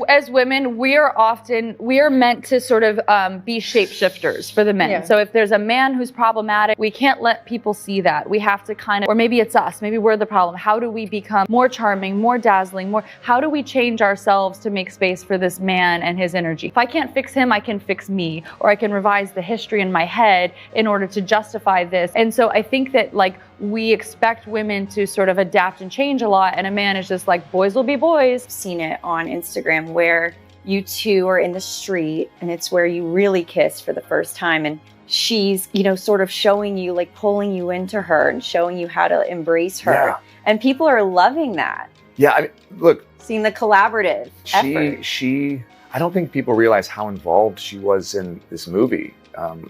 as women, we are meant to sort of be shapeshifters for the men. Yeah. So if there's a man who's problematic, we can't let people see that. We have to kind of, or maybe it's us, maybe we're the problem. How do we become more charming, more dazzling, how do we change ourselves to make space for this man and his energy? If I can't fix him, I can fix me, or I can revise the history in my head in order to justify this. And so I think that like we expect women to sort of adapt and change a lot, and a man is just like, boys will be boys. I've seen it on Instagram where you two are in the street and it's where you really kiss for the first time, and she's, you know, sort of showing you, like pulling you into her and showing you how to embrace her. Yeah. And people are loving that. Yeah, I mean, look. Seeing the collaborative effort. I don't think people realize how involved she was in this movie.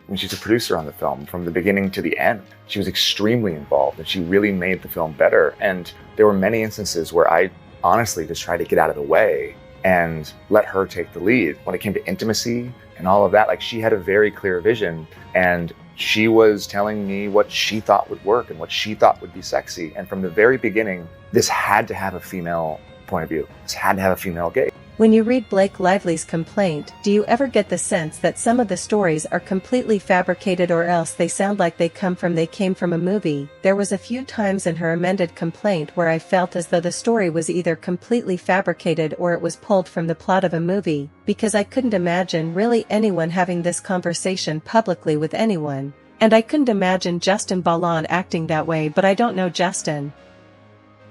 When she's a producer on the film from the beginning to the end. She was extremely involved and she really made the film better. And there were many instances where I honestly just tried to get out of the way and let her take the lead. When it came to intimacy and all of that, like she had a very clear vision and she was telling me what she thought would work and what she thought would be sexy. And from the very beginning, this had to have a female point of view. This had to have a female gaze. When you read Blake Lively's complaint, do you ever get the sense that some of the stories are completely fabricated or else they sound like they came from a movie? There was a few times in her amended complaint where I felt as though the story was either completely fabricated or it was pulled from the plot of a movie, because I couldn't imagine really anyone having this conversation publicly with anyone. And I couldn't imagine Justin Baldoni acting that way, but I don't know Justin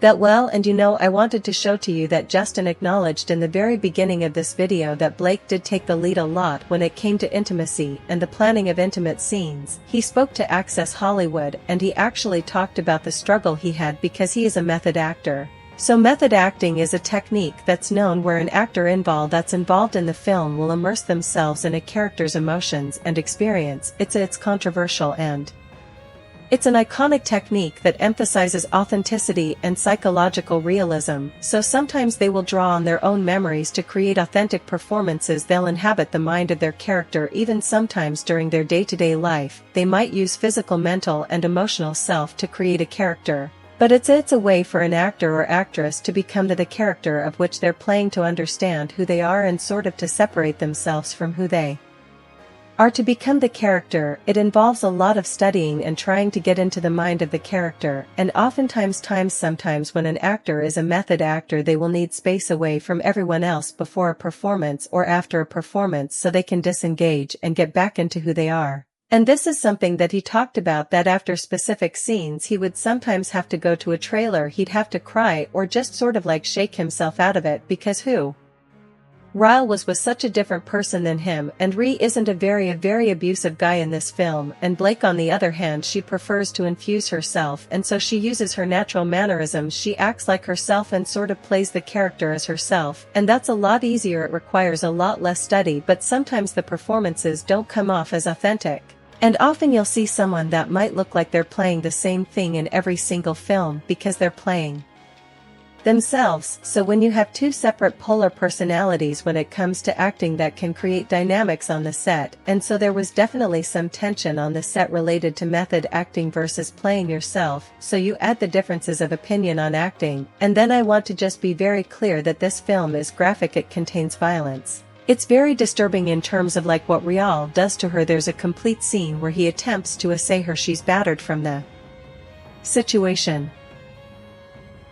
that well, and you know, I wanted to show to you that Justin acknowledged in the very beginning of this video that Blake did take the lead a lot when it came to intimacy and the planning of intimate scenes. He spoke to Access Hollywood and he actually talked about the struggle he had because he is a method actor. So method acting is a technique that's known where an actor that's involved in the film will immerse themselves in a character's emotions and experience. It's controversial and it's an iconic technique that emphasizes authenticity and psychological realism, so sometimes they will draw on their own memories to create authentic performances. They'll inhabit the mind of their character. Even sometimes during their day-to-day life, they might use physical, mental, and emotional self to create a character. But it's a way for an actor or actress to become the character of which they're playing, to understand who they are and sort of to separate themselves from who they are. To become the character, it involves a lot of studying and trying to get into the mind of the character, and sometimes when an actor is a method actor, they will need space away from everyone else before a performance or after a performance so they can disengage and get back into who they are. And this is something that he talked about, that after specific scenes he would sometimes have to go to a trailer, he'd have to cry or just sort of like shake himself out of it, because Ryle was such a different person than him, and Ree isn't a very abusive guy in this film, and Blake on the other hand, she prefers to infuse herself, and so she uses her natural mannerisms, she acts like herself and sort of plays the character as herself, and that's a lot easier. It requires a lot less study, but sometimes the performances don't come off as authentic. And often you'll see someone that might look like they're playing the same thing in every single film because they're playing themselves. So when you have two separate polar personalities when it comes to acting, that can create dynamics on the set, and so there was definitely some tension on the set related to method acting versus playing yourself, so you add the differences of opinion on acting. And then I want to just be very clear that this film is graphic, it contains violence. It's very disturbing in terms of like what Rial does to her. There's a complete scene where he attempts to assay her, she's battered from the situation.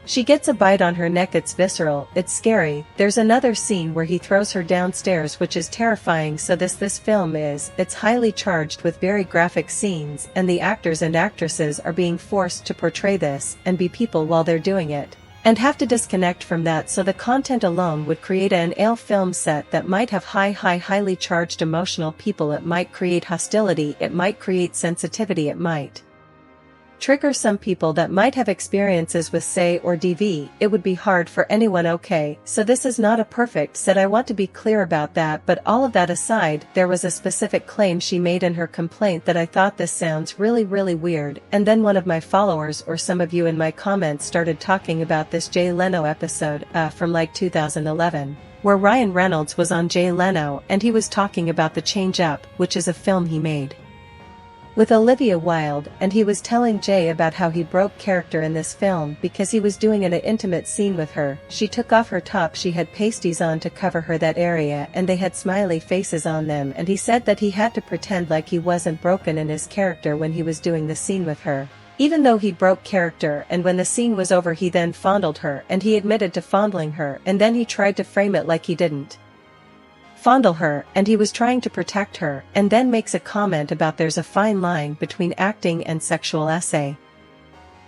She gets a bite on her neck, it's visceral, it's scary. There's another scene where he throws her downstairs, which is terrifying. So this film it's highly charged with very graphic scenes, and the actors and actresses are being forced to portray this and be people while they're doing it, and have to disconnect from that. So the content alone would create an AL film set that might have highly charged emotional people. It might create hostility, it might create sensitivity, it might trigger some people that might have experiences with say or DV. It would be hard for anyone. Okay, so this is not a perfect set, I want to be clear about that, but all of that aside, there was a specific claim she made in her complaint that I thought this sounds really weird, and then one of my followers or some of you in my comments started talking about this Jay Leno episode from like 2011, where Ryan Reynolds was on Jay Leno and he was talking about The Change Up, which is a film he made. with Olivia Wilde, and he was telling Jay about how he broke character in this film because he was doing an intimate scene with her. She took off her top, she had pasties on to cover her that area, and they had smiley faces on them, and he said that he had to pretend like he wasn't broken in his character when he was doing the scene with her. Even though he broke character, and when the scene was over he then fondled her, and he admitted to fondling her, and then he tried to frame it like he didn't fondle her, and he was trying to protect her, and then makes a comment about there's a fine line between acting and sexual essay.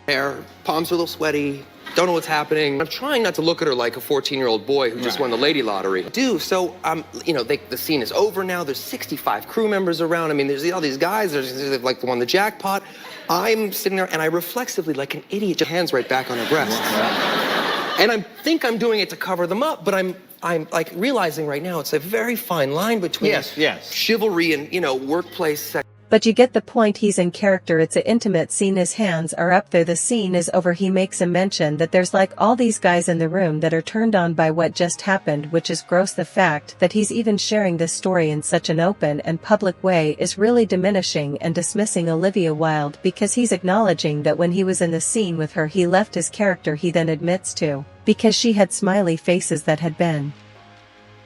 Hair, palms are a little sweaty, don't know what's happening. I'm trying not to look at her like a 14-year-old boy who just won the lady lottery. So, the scene is over now, there's 65 crew members around, I mean, there's all these guys, they've like won the jackpot. I'm sitting there and I reflexively, like an idiot, just hands right back on her breasts. And I think I'm doing it to cover them up, but I'm like realizing right now it's a very fine line between chivalry and, workplace sex. But you get the point, he's in character, it's an intimate scene, his hands are up there, the scene is over, he makes a mention that there's like all these guys in the room that are turned on by what just happened, which is gross. The fact that he's even sharing this story in such an open and public way is really diminishing and dismissing Olivia Wilde, because he's acknowledging that when he was in the scene with her he left his character, he then admits to, because she had smiley faces that had been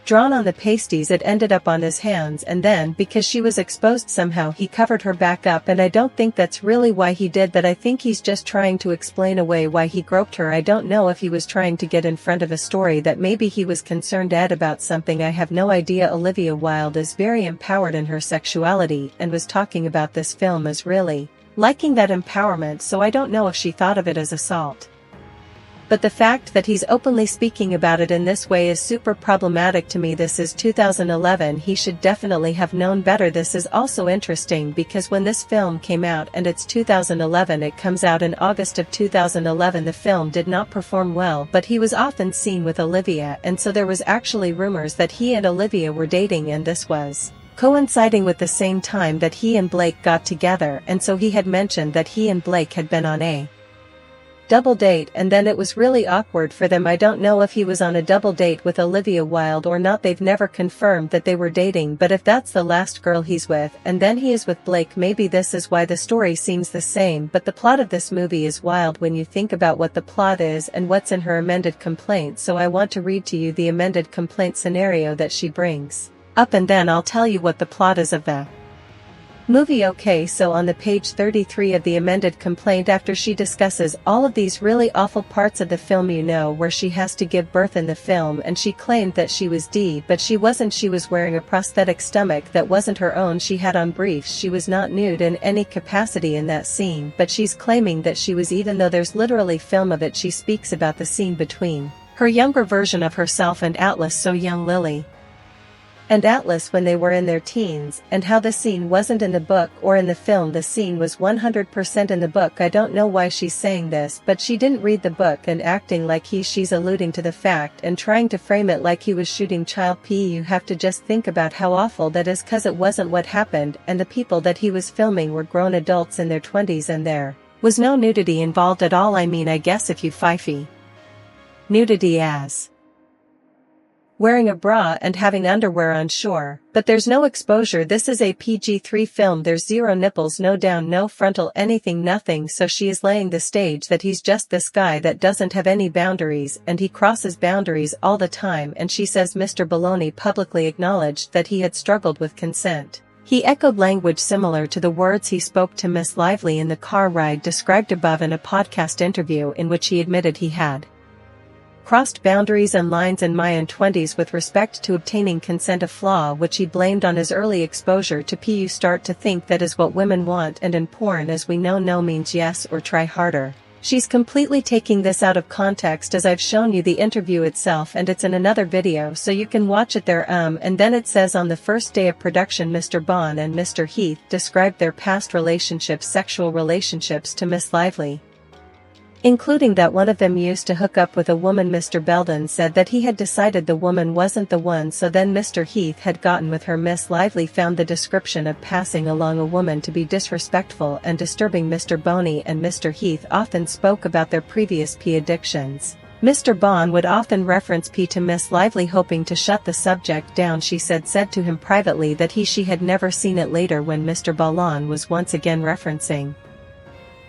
drawn on the pasties, it ended up on his hands, and then because she was exposed somehow he covered her back up, and I don't think that's really why he did that. I think he's just trying to explain away why he groped her. I don't know if he was trying to get in front of a story that maybe he was concerned about something, I have no idea. Olivia Wilde is very empowered in her sexuality and was talking about this film as really liking that empowerment, so I don't know if she thought of it as assault. But the fact that he's openly speaking about it in this way is super problematic to me. This is 2011, he should definitely have known better. This is also interesting because when this film came out, and it's 2011, it comes out in August of 2011, the film did not perform well, but he was often seen with Olivia, and so there was actually rumors that he and Olivia were dating, and this was coinciding with the same time that he and Blake got together, and so he had mentioned that he and Blake had been on a double date, and then it was really awkward for them. I don't know if he was on a double date with Olivia Wilde or not, they've never confirmed that they were dating, but if that's the last girl he's with and then he is with Blake, maybe this is why the story seems the same. But the plot of this movie is wild when you think about what the plot is and what's in her amended complaint, so I want to read to you the amended complaint scenario that she brings up, and then I'll tell you what the plot is of the movie. Okay, so on the page 33 of the amended complaint, after she discusses all of these really awful parts of the film, where she has to give birth in the film, and she claimed that she was D, but she wasn't. She was wearing a prosthetic stomach that wasn't her own. She had on briefs. She was not nude in any capacity in that scene, but she's claiming that she was, even though there's literally film of it. She speaks about the scene between her younger version of herself and Atlas, so young Lily and Atlas when they were in their teens, and how the scene wasn't in the book or in the film. The scene was 100% in the book. I don't know why she's saying this, but she didn't read the book and acting like she's alluding to the fact and trying to frame it like he was shooting child P. You have to just think about how awful that is, cause it wasn't what happened, and the people that he was filming were grown adults in their 20s, and there was no nudity involved at all. I mean, I guess if you fifey nudity as wearing a bra and having underwear on, sure, but there's no exposure. This is a PG-13 film. There's zero nipples, no down, no frontal, anything, nothing. So she is laying the stage that he's just this guy that doesn't have any boundaries, and he crosses boundaries all the time. And she says Mr. Baldoni publicly acknowledged that he had struggled with consent. He echoed language similar to the words he spoke to Miss Lively in the car ride described above in a podcast interview, in which he admitted he had crossed boundaries and lines in my own 20s with respect to obtaining consent, a flaw which he blamed on his early exposure to P. You start to think that is what women want, and in porn, as we know, no means yes or try harder. She's completely taking this out of context, as I've shown you the interview itself, and it's in another video so you can watch it there. And then it says, on the first day of production, Mr. Bond and Mr. Heath described their past relationships, sexual relationships, to Miss Lively, including that one of them used to hook up with a woman. Mr. Baldoni said that he had decided the woman wasn't the one, so then Mr. Heath had gotten with her. Miss Lively found the description of passing along a woman to be disrespectful and disturbing. Mr. Baldoni and Mr. Heath often spoke about their previous P addictions. Mr. Bond would often reference P to Miss Lively, hoping to shut the subject down. She said to him privately that she had never seen it. Later, when Mr. Baldoni was once again referencing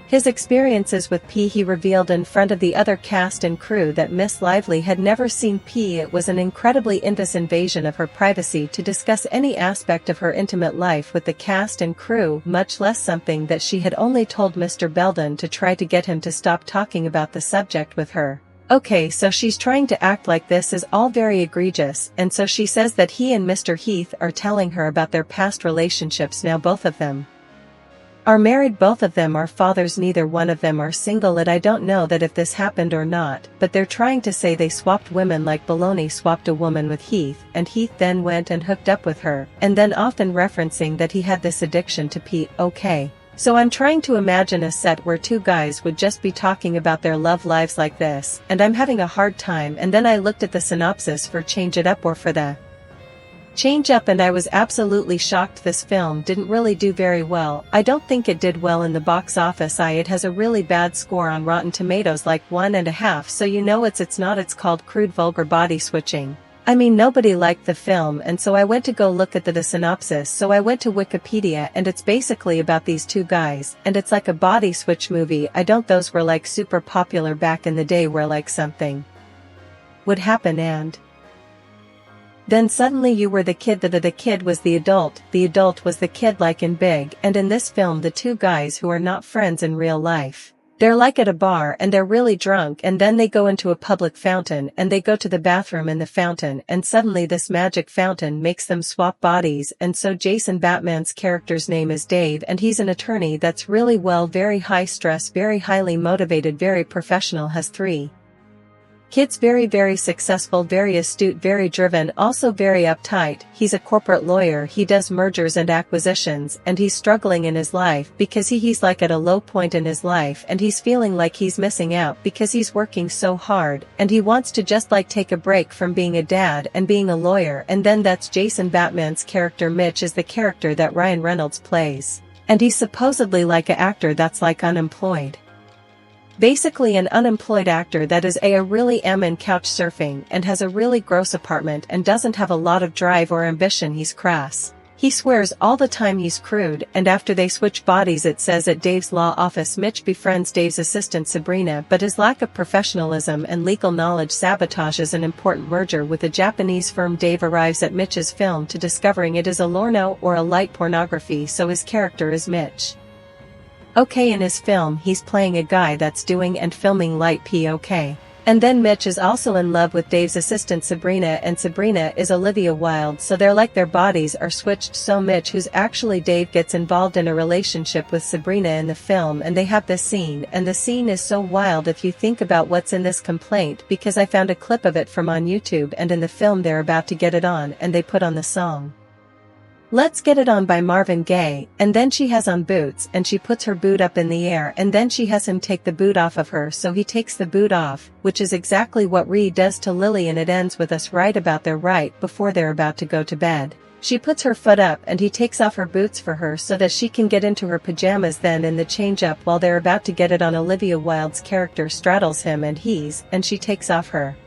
his experiences with P, he revealed in front of the other cast and crew that Miss Lively had never seen P. It was an incredibly intense invasion of her privacy to discuss any aspect of her intimate life with the cast and crew, much less something that she had only told Mr. Baldoni to try to get him to stop talking about the subject with her. Okay, so she's trying to act like this is all very egregious, and so she says that he and Mr. Heath are telling her about their past relationships. Now both of them are married, both of them are fathers, neither one of them are single. And I don't know that if this happened or not, but they're trying to say they swapped women, like Baldoni swapped a woman with Heath, and Heath then went and hooked up with her, and then often referencing that he had this addiction to Pete. Okay. So I'm trying to imagine a set where two guys would just be talking about their love lives like this, and I'm having a hard time. And then I looked at the synopsis for Change It Up or for the Change Up, and I was absolutely shocked. This film didn't really do very well. I don't think it did well in the box office. It has a really bad score on Rotten Tomatoes, like 1.5, so you know it's not. It's called Crude Vulgar Body Switching. I mean, nobody liked the film, and so I went to go look at the synopsis. So I went to Wikipedia, and it's basically about these two guys, and it's like a body switch movie. Those were like super popular back in the day, where like something would happen and then suddenly you were the kid. The kid was the adult was the kid, like in Big. And in this film, the two guys who are not friends in real life, they're like at a bar and they're really drunk, and then they go into a public fountain and they go to the bathroom in the fountain, and suddenly this magic fountain makes them swap bodies. And so Jason Batman's character's name is Dave, and he's an attorney that's really very high stress, very highly motivated, very professional, has 3 kids, very successful, very astute, very driven, also very uptight. He's a corporate lawyer. He does mergers and acquisitions, and he's struggling in his life because he's like at a low point in his life, and he's feeling like he's missing out because he's working so hard, and he wants to just like take a break from being a dad and being a lawyer. And then that's Jason Batman's character. Mitch is the character that Ryan Reynolds plays, and he's supposedly like an actor that's like unemployed. Basically an unemployed actor that is a really in couch surfing and has a really gross apartment and doesn't have a lot of drive or ambition. He's crass. He swears all the time. He's crude. And after they switch bodies, it says at Dave's law office, Mitch befriends Dave's assistant Sabrina, but his lack of professionalism and legal knowledge sabotages an important merger with a Japanese firm. Dave arrives at Mitch's film to discovering it is a porno or a light pornography, so his character is Mitch. Okay, in his film he's playing a guy that's doing and filming light POK. And then Mitch is also in love with Dave's assistant Sabrina, and Sabrina is Olivia Wilde, so they're like their bodies are switched. So Mitch, who's actually Dave, gets involved in a relationship with Sabrina in the film, and they have this scene, and the scene is so wild if you think about what's in this complaint, because I found a clip of it from on YouTube, and in the film they're about to get it on and they put on the song Let's Get It On by Marvin Gaye, and then she has on boots and she puts her boot up in the air, and then she has him take the boot off of her, so he takes the boot off, which is exactly what Reed does to Lily, and it ends with us right about there right before they're about to go to bed. She puts her foot up and he takes off her boots for her so that she can get into her pajamas. Then in the change up, while they're about to get it on, Olivia Wilde's character straddles him and she takes off her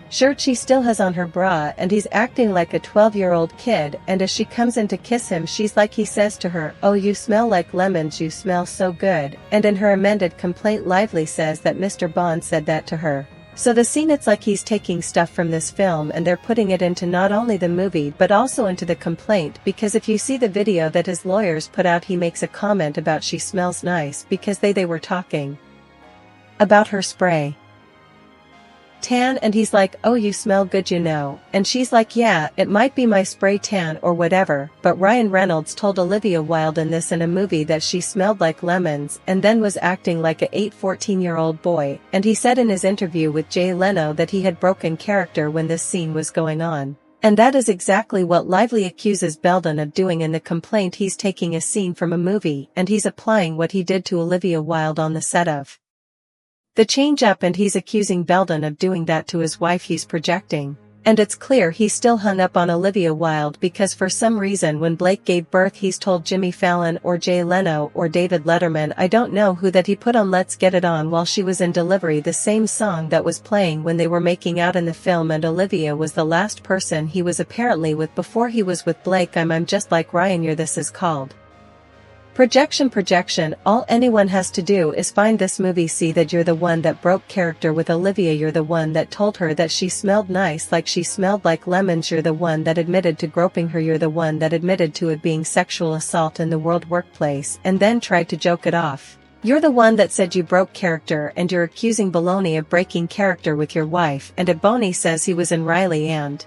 shirt. She still has on her bra, and he's acting like a 12-year-old kid, and as she comes in to kiss him, she's like, he says to her, "Oh, you smell like lemons, you smell so good." And in her amended complaint, Lively says that Mr. Bond said that to her. So the scene, it's like he's taking stuff from this film and they're putting it into not only the movie but also into the complaint, because if you see the video that his lawyers put out, he makes a comment about she smells nice because they were talking about her spray tan, and he's like, "Oh, you smell good, you know." And she's like, "Yeah, it might be my spray tan or whatever," but Ryan Reynolds told Olivia Wilde in a movie that she smelled like lemons, and then was acting like a 14-year-old boy, and he said in his interview with Jay Leno that he had broken character when this scene was going on. And that is exactly what Lively accuses Baldoni of doing in the complaint. He's taking a scene from a movie and he's applying what he did to Olivia Wilde on the set of The Change Up, and he's accusing Baldoni of doing that to his wife. He's projecting And it's clear he's still hung up on Olivia Wilde because for some reason when Blake gave birth he's told Jimmy Fallon or Jay Leno or David Letterman, I don't know who, that he put on Let's Get It On while she was in delivery, the same song that was playing when they were making out in the film, and Olivia was the last person he was apparently with before he was with Blake. I'm just like Ryan, you're this is called projection. All anyone has to do is find this movie, see that you're the one that broke character with Olivia, you're the one that told her that she smelled nice, like she smelled like lemons, you're the one that admitted to groping her, you're the one that admitted to it being sexual assault in the workplace and then tried to joke it off. You're the one that said you broke character, and you're accusing Baldoni of breaking character with your wife, and Baldoni says he was in Riley and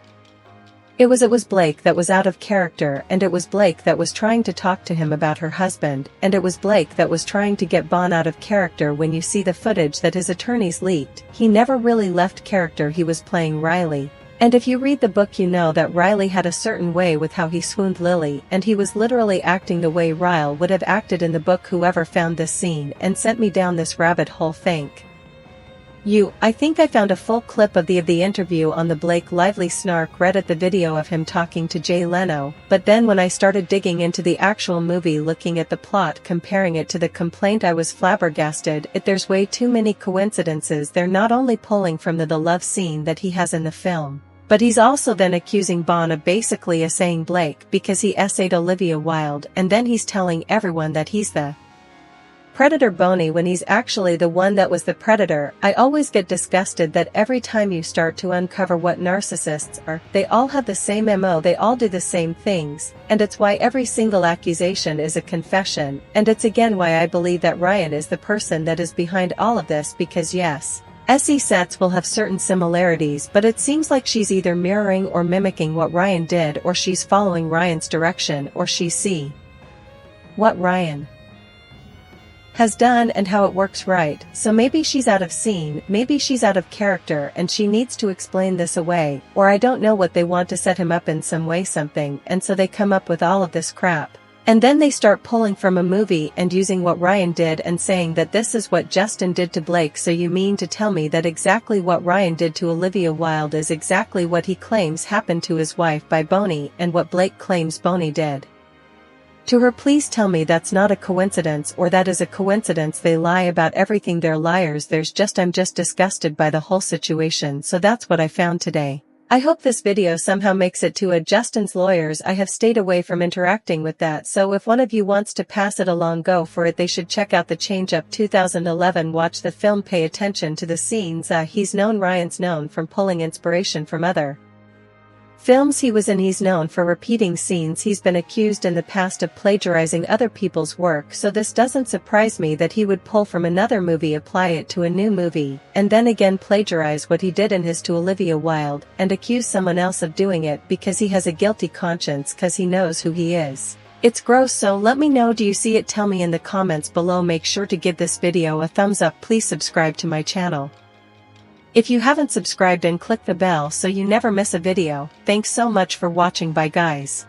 it was Blake that was out of character, and it was Blake that was trying to talk to him about her husband, and it was Blake that was trying to get Bon out of character. When you see the footage that his attorneys leaked, he never really left character, he was playing Riley. And if you read the book you know that Riley had a certain way with how he swooned Lily, and he was literally acting the way Ryle would have acted in the book. Whoever found this scene and sent me down this rabbit hole, thank you. I think I found a full clip of the interview on the Blake Lively snark read at the video of him talking to Jay Leno, but then when I started digging into the actual movie, looking at the plot, comparing it to the complaint, I was flabbergasted. There's way too many coincidences. They're not only pulling from the love scene that he has in the film, but he's also then accusing Bon of basically essaying Blake because he essayed Olivia Wilde, and then he's telling everyone that he's the predator Boney when he's actually the one that was the predator. I always get disgusted that every time you start to uncover what narcissists are, they all have the same MO, they all do the same things, and it's why every single accusation is a confession, and it's again why I believe that Ryan is the person that is behind all of this, because yes, SE sets will have certain similarities, but it seems like she's either mirroring or mimicking what Ryan did, or she's following Ryan's direction, or she see what Ryan has done and how it works, right? So maybe she's out of scene, maybe she's out of character, and she needs to explain this away, or I don't know what, they want to set him up in some way, something, and so they come up with all of this crap. And then they start pulling from a movie and using what Ryan did and saying that this is what Justin did to Blake. So you mean to tell me that exactly what Ryan did to Olivia Wilde is exactly what he claims happened to his wife by Boney, and what Blake claims Boney did to her? Please tell me that's not a coincidence, or that is a coincidence. They lie about everything, they're liars. I'm just disgusted by the whole situation. So that's what I found today. I hope this video somehow makes it to Justin's lawyers. I have stayed away from interacting with that, so if one of you wants to pass it along, go for it. They should check out the Change Up 2011, watch the film, pay attention to the scenes. Ryan's known from pulling inspiration from other films he was in. He's known for repeating scenes. He's been accused in the past of plagiarizing other people's work, so this doesn't surprise me that he would pull from another movie, apply it to a new movie, and then again plagiarize what he did in his to Olivia Wilde, and accuse someone else of doing it because he has a guilty conscience, because he knows who he is. It's gross. So let me know, do you see it? Tell me in the comments below. Make sure to give this video a thumbs up. Please subscribe to my channel if you haven't subscribed, and click the bell so you never miss a video. Thanks so much for watching. Bye guys.